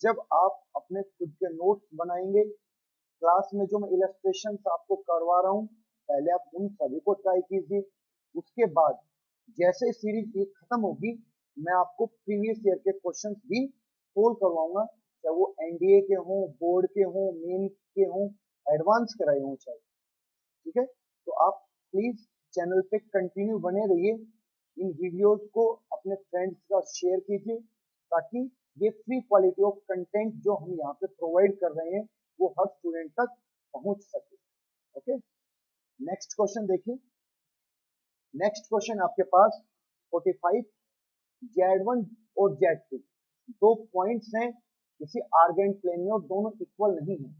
जब आप अपने खुद के नोट्स बनाएंगे। क्लास में जो मैं इलस्ट्रेशन आपको करवा रहा हूँ, पहले आप उन सभी को ट्राई कीजिए। उसके बाद जैसे सीरीज ये खत्म होगी, मैं आपको प्रीवियस ईयर के क्वेश्चंस भी सोल्व करवाऊंगा, चाहे वो एनडीए के हों, बोर्ड के हों, मेन के हों, एडवांस कराए हों चाहे। ठीक है, तो आप प्लीज चैनल पे कंटिन्यू बने रहिए, इन वीडियोस को अपने फ्रेंड्स का शेयर कीजिए, ताकि ये फ्री क्वालिटी ऑफ कंटेंट जो हम यहाँ पे प्रोवाइड कर रहे हैं वो हर स्टूडेंट तक पहुंच सके। ओके, नेक्स्ट क्वेश्चन देखिए। नेक्स्ट क्वेश्चन आपके पास 45, Z1 और Z2 दो पॉइंट्स हैं किसी आर्गेंट प्लेन में, और दोनों इक्वल नहीं है,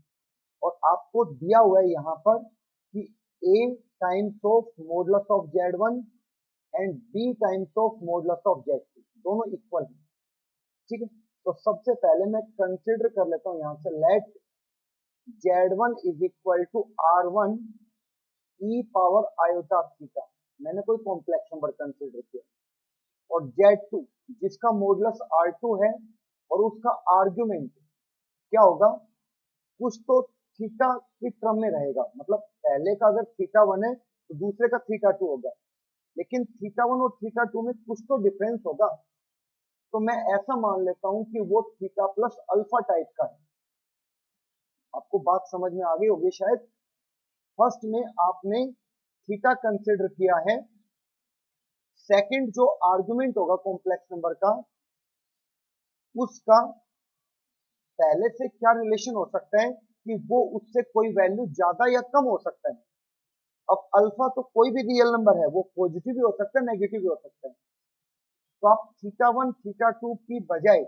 और आपको दिया हुआ है यहाँ पर कि a times of modulus of Z1 and b times of modulus of Z2 दोनों इक्वल है। ठीक है, तो सबसे पहले मैं कंसिडर कर लेता हूं यहां से, let Z1 is equal to R1 e power iota theta. मैंने कोई कॉम्प्लेक्स नंबर कंसिडर किया, और Z2 जिसका मॉडुलस R2 है और उसका आर्ग्यूमेंट क्या होगा, कुछ तो थीटा की टर्म में रहेगा, मतलब पहले का अगर थीटा 1 है तो दूसरे का थीटा 2 होगा, लेकिन थीटा 1 और थीटा 2 में कुछ तो डिफरेंस होगा। तो मैं ऐसा मान लेता हूं कि वो थीटा प्लस अल्फा टाइप का है। आपको बात समझ में आ गई होगी शायद। फर्स्ट में आपने थीटा कंसिडर किया है, सेकंड जो आर्गुमेंट होगा कॉम्प्लेक्स नंबर का, उसका पहले से क्या रिलेशन हो सकता है कि वो उससे कोई वैल्यू ज्यादा या कम हो सकता है। अब अल्फा तो कोई भी रियल नंबर है, वो पॉजिटिव भी हो सकता है, नेगेटिव भी हो सकता है। तो आप थीटा 1 थीटा 2 की बजाय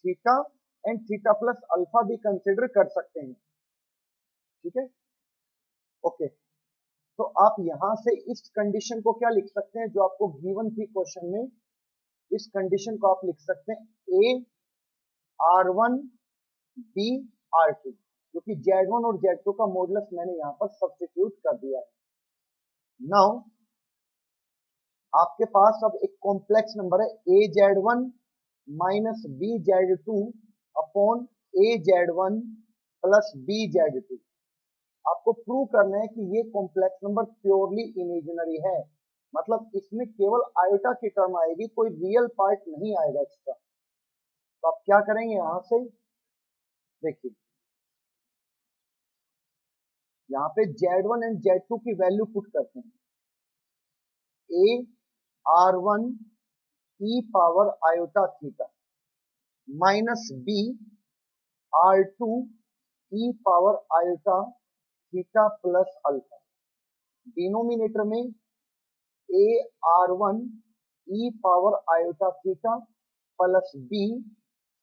theta and theta plus alpha भी कंसिडर कर सकते हैं। ठीक है, ओके। तो आप यहां से इस कंडीशन को क्या लिख सकते हैं जो आपको गिवन थी क्वेश्चन में, इस कंडीशन को आप लिख सकते हैं ए R1 बी R2, क्योंकि Z1 और Z2 का मॉडुलस मैंने यहां पर सब्स्टिट्यूट कर दिया है। नाउ आपके पास अब एक कॉम्प्लेक्स नंबर है a Z1 minus b Z2 upon a Z1 plus b Z2। आपको प्रूव करना है कि ये कॉम्प्लेक्स नंबर प्योरली इमेजिनरी है, मतलब इसमें केवल आयोटा की टर्म आएगी, कोई रियल पार्ट नहीं आएगा एक्स्ट्रा। तो आप क्या करेंगे, यहां से देखिए, यहाँ पे Z1 एंड Z2 की वैल्यू पुट करते हैं। A R1 e power iota theta minus b R2 e power iota theta plus alpha. Denominator में a R1 e power iota theta plus b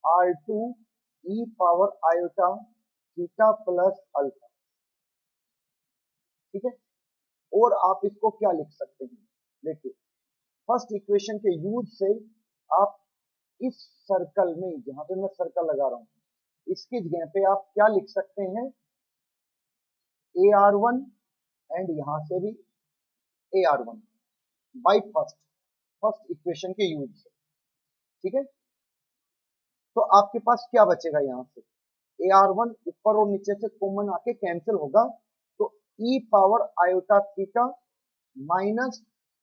R2 e power iota theta plus alpha. ठीक है, और आप इसको क्या लिख सकते हैं, देखिए फर्स्ट इक्वेशन के यूज से आप इस सर्कल में, जहां पे मैं सर्कल लगा रहा हूं, इसकी जगह पे आप क्या लिख सकते हैं, ए R1 एंड यहां से भी ए R1 बाई फर्स्ट इक्वेशन के यूज से। ठीक है, तो आपके पास क्या बचेगा, यहां से ए R1 ऊपर और नीचे से कॉमन आके कैंसिल होगा, तो e power iota theta minus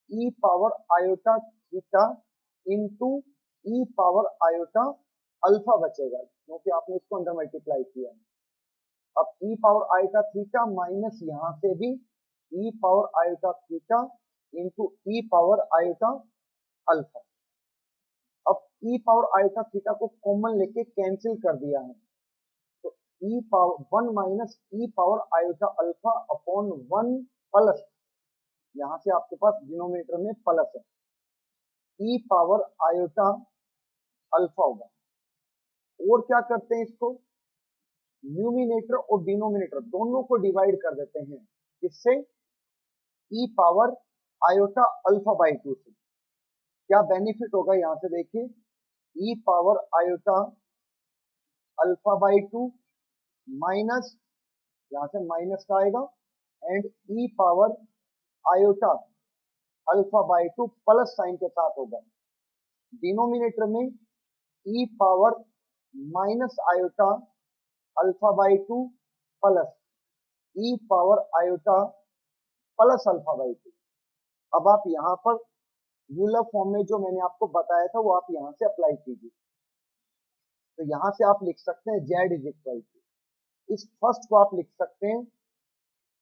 e power iota theta into e power iota alpha बचेगा, क्योंकि आपने इसको अंदर मल्टीप्लाई किया। अब e power iota theta minus यहां से भी e power iota theta into e power iota alpha. अब ई पावर आयोटा थीटा को कॉमन लेके कैंसिल कर दिया है, तो e power 1 minus e power iota alpha upon 1 plus, यहां से आपके पास डिनोमिनेटर में प्लस है, ई पावर आयोटा अल्फा होगा। और क्या करते हैं, इसको न्यूमिनेटर और डिनोमिनेटर दोनों को डिवाइड कर देते हैं, इससे e power iota alpha by 2 से। क्या बेनिफिट होगा, यहां से देखिए, e power iota alpha by 2 minus, यहां से माइनस का आएगा, and e power iota alpha by 2 plus sign के साथ होगा। डिनोमिनेटर में e power minus iota alpha by 2 plus e power iota plus alpha by 2। अब आप यहाँ पर यूलर फॉर्म में जो मैंने आपको बताया था वो आप यहाँ से अप्लाई कीजिए। तो यहाँ से आप लिख सकते हैं z इज इक्वल टू, इस फर्स्ट को आप लिख सकते हैं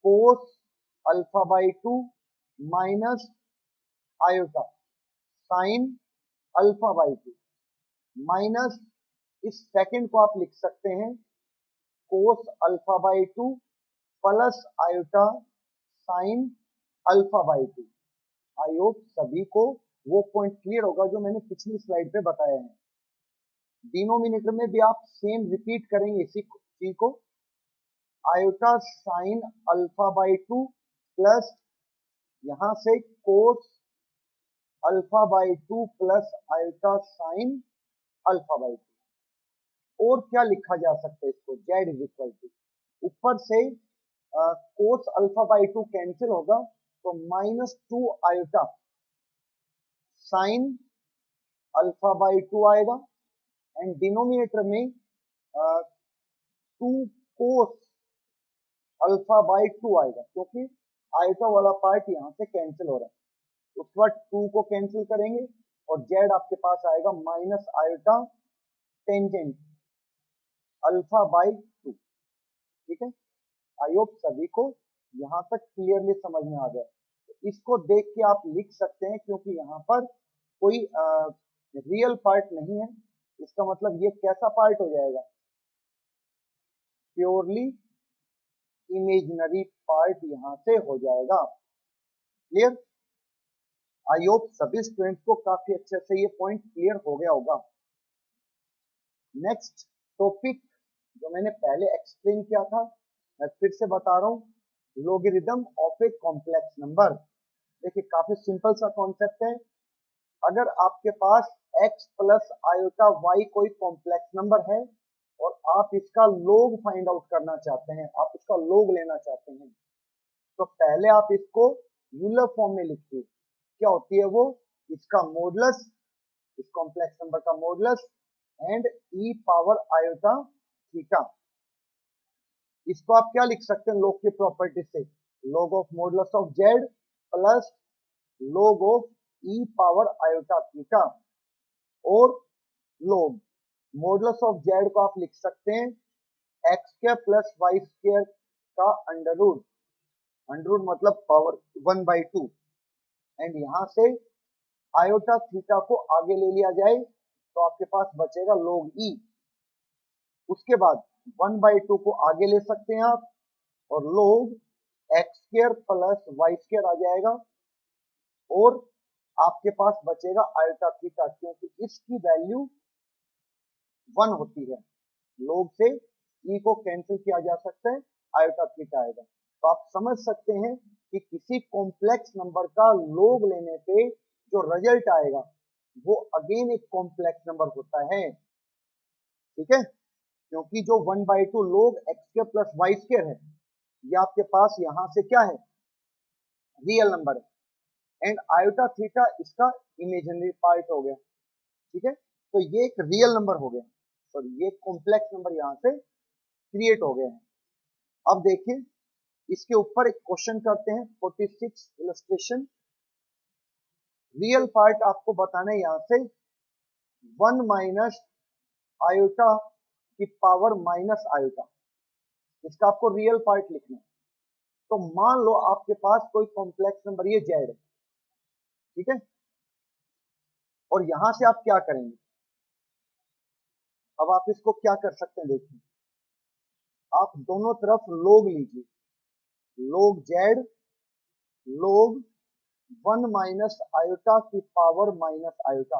cos alpha by 2 minus iota sine alpha by 2 minus, इस सेकंड को आप लिख सकते हैं cos alpha by 2 plus iota sine alpha by 2। I hope सभी को वो पॉइंट क्लियर होगा जो मैंने पिछली स्लाइड पे बताया है। डिनोमिनेटर में भी आप सेम रिपीट करेंगे इसी चीज को, iota sine alpha by 2 plus यहां से cos alpha by 2 plus iota sine alpha by 2। और क्या लिखा जा सकता है इसको, जेड इज इक्वल टू, ऊपर से cos alpha by two cancel होगा तो -2 iota sine alpha by two आएगा, एंड डिनोमिनेटर में 2 कोस अल्फा बाई टू आएगा, क्योंकि आयोटा वाला पार्ट यहाँ से कैंसिल हो रहा है। उसके बाद 2 को कैंसिल करेंगे और जेड आपके पास आएगा minus iota tangent alpha by two. ठीक है, आई होप सभी को यहाँ तक क्लियरली समझ में आ गया। तो इसको देख के आप लिख सकते हैं, क्योंकि यहाँ पर कोई रियल पार्ट नहीं है, इसका मतलब ये कैसा पार्ट हो जाएगा, प्योरली इमेजिनरी पार्ट यहाँ से हो जाएगा। क्लियर? आई होप सभी स्टूडेंट्स को काफी अच्छे से ये पॉइंट क्लियर हो गया होगा। नेक्स्ट टॉपिक जो मैंने पहले एक्सप्लेन किया था, मैं फिर से बता रहा हूँ, logarithm of a complex number. देखिए काफी सिंपल सा कॉन्सेप्ट है। अगर आपके पास x प्लस आयोटा y कोई कॉम्प्लेक्स नंबर है और आप इसका लोग फाइंड आउट करना चाहते हैं, आप इसका लोग लेना चाहते हैं, तो पहले आप इसको यूलर फॉर्म में लिखिए। क्या होती है वो, इसका मॉडुलस, इस कॉम्प्लेक्स नंबर का modulus and e power iota theta. इसको आप क्या लिख सकते हैं लोग की प्रॉपर्टी से, log of modulus of z plus log of e power iota theta, और log मॉडुलस ऑफ z को आप लिख सकते हैं x square plus y square का अंडर रूट, मतलब पावर 1/2, एंड यहां से आयोटा थीटा को आगे ले लिया जाए तो आपके पास बचेगा log e। उसके बाद 1/2 को आगे ले सकते हैं आप और log x square plus y square आ जाएगा, और आपके पास बचेगा आयोटा थीटा, क्योंकि इसकी वैल्यू 1 होती है। log से e को कैंसिल किया जा सकता है, आयोटा थीटा आएगा। तो आप समझ सकते हैं कि किसी कॉम्प्लेक्स नंबर का log लेने पे जो रिजल्ट आएगा वो अगेन एक कॉम्प्लेक्स नंबर होता है। ठीक है, क्योंकि जो 1/2 log x square plus y square है, ये आपके पास यहां से क्या है, रियल नंबर है, एंड आयोटा थीटा इसका इमेजिनरी पार्ट हो गया। ठीक है, तो ये एक रियल नंबर हो गया, और ये कॉम्प्लेक्स नंबर यहां से क्रिएट हो गए हैं। अब देखिए इसके ऊपर एक क्वेश्चन करते हैं, 46 इलस्ट्रेशन। रियल पार्ट आपको बताना है यहां से 1 माइनस आयोटा की पावर माइनस आयोटा, इसका आपको रियल पार्ट लिखना है। तो मान लो आपके पास कोई कॉम्प्लेक्स नंबर ये जेड है, ठीक है, और यहां से आप क्या करेंगे, अब आप इसको क्या कर सकते हैं, देखिए आप दोनों तरफ लोग लीजिए, लोग जेड लोग 1 माइनस आयोटा की power minus iota,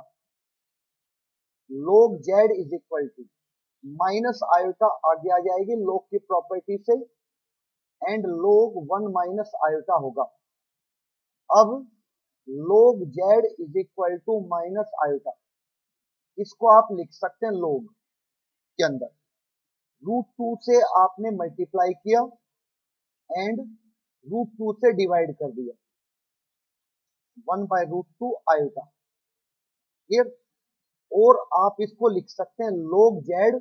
log z is equal to minus iota आगे आ जाएगी लोग की प्रॉपर्टी से, एंड लोग 1 माइनस आयोटा होगा। अब log z is equal to minus iota, इसको आप लिख सकते हैं लोग के अंदर √2 से आपने मल्टीप्लाई किया एंड √2 से डिवाइड कर दिया, 1/√2 आयोटा। क्लियर? और आप इसको लिख सकते हैं log z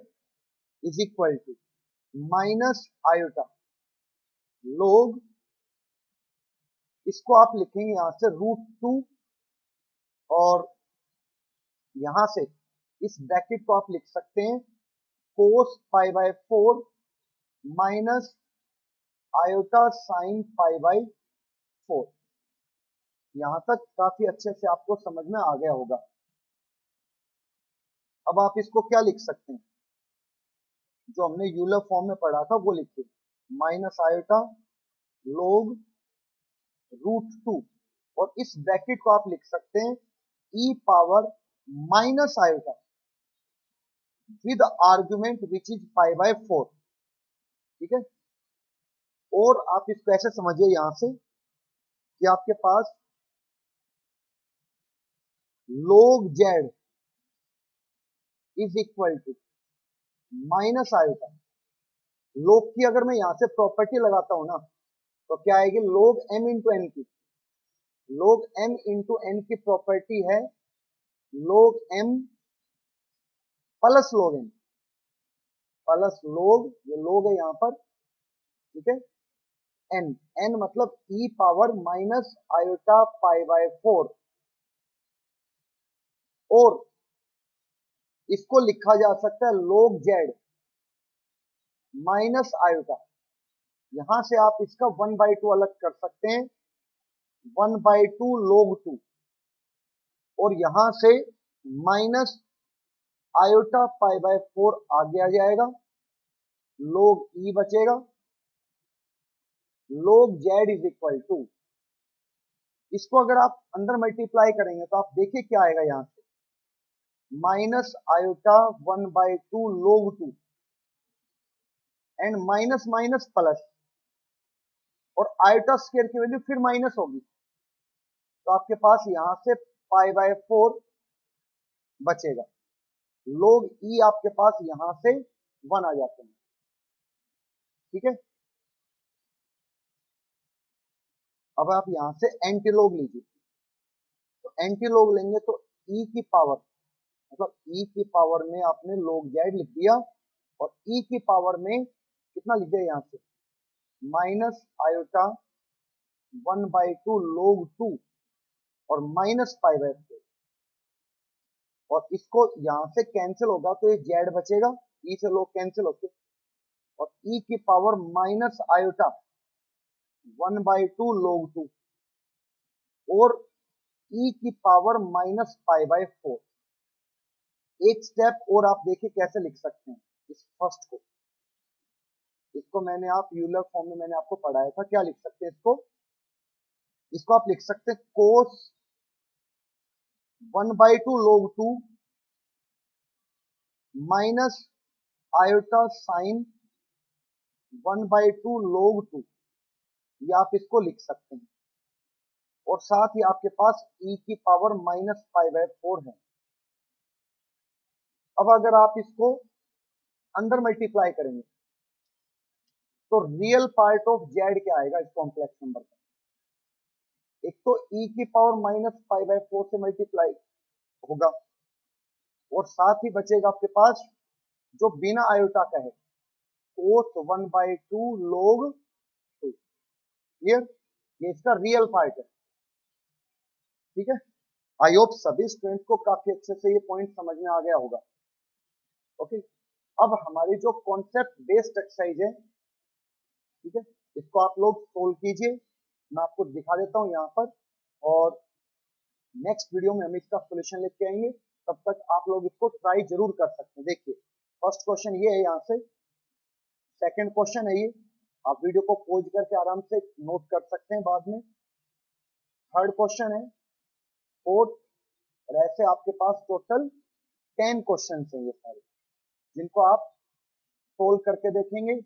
is equal to minus iota log, इसको आप लिखेंगे यहां से √2, और यहां से इस ब्रैकेट को आप लिख सकते हैं cos π/4 माइनस आयोटा साइन π/4। यहां तक काफी अच्छे से आपको समझ में आ गया होगा। अब आप इसको क्या लिख सकते हैं, जो हमने यूलर फॉर्म में पढ़ा था वो लिखिए, माइनस आयोटा log √2, और इस ब्रैकेट को आप लिख सकते हैं e power minus iota with argument which is π/4। ठीक है, और आप इसको ऐसे समझिए यहां से कि आपके पास log z is equal to minus iota. Log की अगर मैं यहां से प्रॉपर्टी लगाता हूं ना, तो क्या आएगी, लोग m इंटू एन की, लोग m इंटू एन की प्रॉपर्टी है लोग m प्लस लोग n, प्लस लोग, ये लोग है यहां पर, ठीक है, n, n मतलब e power minus iota pi by 4, और इसको लिखा जा सकता है लोग z माइनस आयोटा। यहां से आप इसका 1/2 अलग कर सकते हैं, 1/2 log 2, और यहां से माइनस आयोटा पाई बाय 4 आगे आ जाएगा, लोग ई बचेगा, लोग जेड इज इक्वल टू, इसको अगर आप अंदर मल्टीप्लाई करेंगे तो आप देखिए क्या आएगा, यहां से minus iota 1/2 log 2 and minus minus plus, और आयोटा स्क्वायर की वैल्यू फिर माइनस होगी, तो आपके पास यहां से पाई बाय 4 बचेगा, लोग ई आपके पास यहां से 1 आ जाते हैं, ठीक है। अब आप यहां से एंटीलोग लीजिए, तो एंटीलोग लेंगे तो ई की पावर, मतलब ई की पावर में आपने लोग जेड लिख दिया, और ई की पावर में कितना लिख दिया यहां से, माइनस आयोटा 1/2 लोग 2 और माइनस पाई बाय 4, और इसको यहां से कैंसिल होगा तो ये जेड बचेगा, ई से लोग कैंसिल होते, और ई की पावर माइनस आयोटा 1/2 लोग 2 और ई की पावर माइनस पाई बाय 4। एक स्टेप और आप देखिए कैसे लिख सकते हैं इस फर्स्ट को, इसको मैंने आप यूलर फॉर्म में मैंने आपको पढ़ाया था, क्या लिख सकते हैं इसको, इसको आप लिख सकते हैं कोस 1/2 log 2 minus iota sine 1/2 log 2, ये आप इसको लिख सकते हैं, और साथ ही आपके पास e की पावर माइनस पाई बाय 4 है। अब अगर आप इसको अंदर मल्टीप्लाई करेंगे तो रियल पार्ट ऑफ जेड क्या आएगा इस कॉम्प्लेक्स नंबर का, एक तो e की पावर माइनस पाई बाय 4 से मल्टीप्लाई होगा, और साथ ही बचेगा आपके पास जो बिना आयोटा का है कोस 1/2 log 2, क्लियर, ये इसका रियल पार्ट है, ठीक है। आई होप सभी स्टूडेंट्स को काफी अच्छे से ये पॉइंट समझ में आ गया होगा, ओके। अब हमारी जो कॉन्सेप्ट बेस्ड एक्सरसाइज है, ठीक है, इसको आप लोग सोल्व कीजिए, मैं आपको दिखा देता हूं यहाँ पर, और नेक्स्ट वीडियो में हम इसका सोल्यूशन लेके आएंगे, तब तक आप लोग इसको ट्राई जरूर कर सकते हैं। देखिए फर्स्ट क्वेश्चन ये है, यहाँ से सेकंड क्वेश्चन है ये, आप वीडियो को पॉज करके आराम से नोट कर सकते हैं बाद में, थर्ड क्वेश्चन है, फोर्थ, और ऐसे आपके पास टोटल 10 क्वेश्चन है ये सारे, जिनको आप सोल्व करके देखेंगे।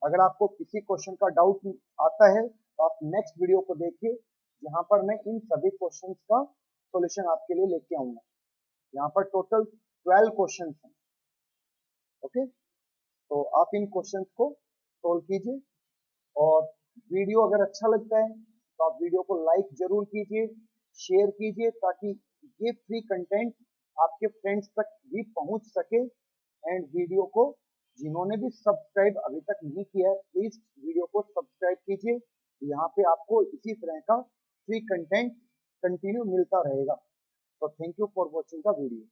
अगर आपको किसी क्वेश्चन का डाउट आता है तो आप नेक्स्ट वीडियो को देखिए, जहां पर मैं इन सभी क्वेश्चंस का सॉल्यूशन आपके लिए लेके आऊंगा। यहाँ पर टोटल 12 क्वेश्चंस हैं, ओके। तो आप इन क्वेश्चंस को सोल्व कीजिए, और वीडियो अगर अच्छा लगता है तो आप वीडियो को लाइक जरूर कीजिए, शेयर कीजिए, ताकि ये फ्री कंटेंट आपके फ्रेंड्स तक भी पहुंच सके, एंड वीडियो को जिन्होंने भी सब्सक्राइब अभी तक नहीं किया है प्लीज वीडियो को सब्सक्राइब कीजिए, यहाँ पे आपको इसी तरह का फ्री कंटेंट कंटिन्यू मिलता रहेगा। तो thank you for watching the video.